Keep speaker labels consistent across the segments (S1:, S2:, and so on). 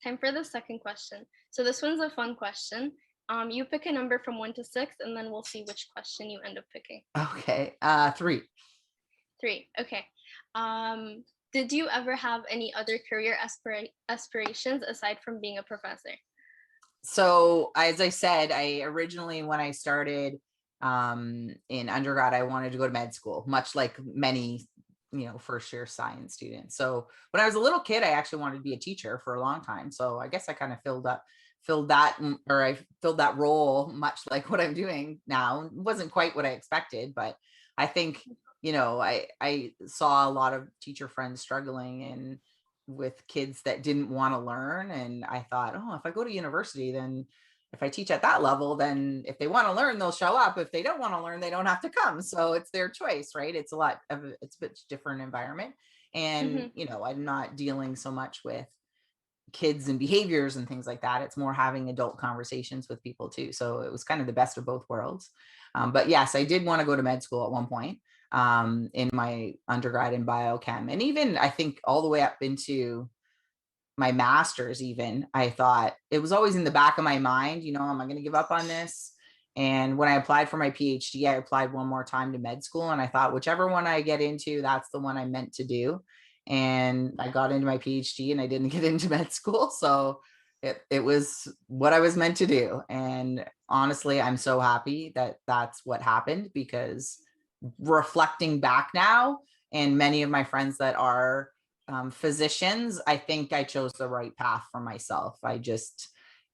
S1: Time for the second question. So this one's a fun question. You pick a number from 1 to 6, and then we'll see which question you end up picking.
S2: Okay. 3.
S1: 3. Okay. Um, did you ever have any other career aspirations aside from being a professor?
S2: So as I said, I originally, when I started in undergrad, I wanted to go to med school, much like many, first year science students. So when I was a little kid, I actually wanted to be a teacher for a long time. So I guess I kind of filled that, or I filled that role much like what I'm doing now. It wasn't quite what I expected, but I think, I saw a lot of teacher friends struggling and with kids that didn't want to learn. And I thought, oh, if I go to university, then if I teach at that level, then if they want to learn, they'll show up. If they don't want to learn, they don't have to come. So it's their choice, right? It's a bit different environment. And,
S1: Mm-hmm.
S2: I'm not dealing so much with kids and behaviors and things like that. It's more having adult conversations with people too. So it was kind of the best of both worlds. But yes, I did want to go to med school at one point in my undergrad in biochem. And even I think all the way up into my master's, even, I thought it was always in the back of my mind, am I going to give up on this? And when I applied for my PhD, I applied one more time to med school. And I thought, whichever one I get into, that's the one I'm meant to do. And I got into my PhD and I didn't get into med school. So it was what I was meant to do. And honestly, I'm so happy that that's what happened, because reflecting back now, and many of my friends that are physicians, I think I chose the right path for myself. I just,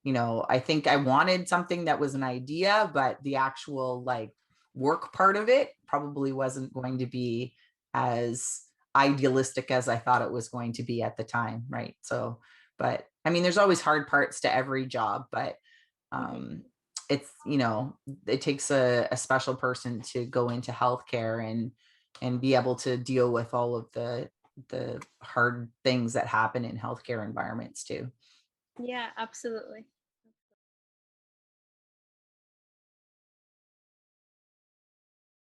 S2: I think I wanted something that was an idea, but the actual like work part of it probably wasn't going to be as idealistic as I thought it was going to be at the time. Right. So, but I mean, there's always hard parts to every job, but
S1: Mm-hmm.
S2: it's, it takes a special person to go into healthcare and be able to deal with all of the hard things that happen in healthcare environments too.
S1: Yeah, absolutely.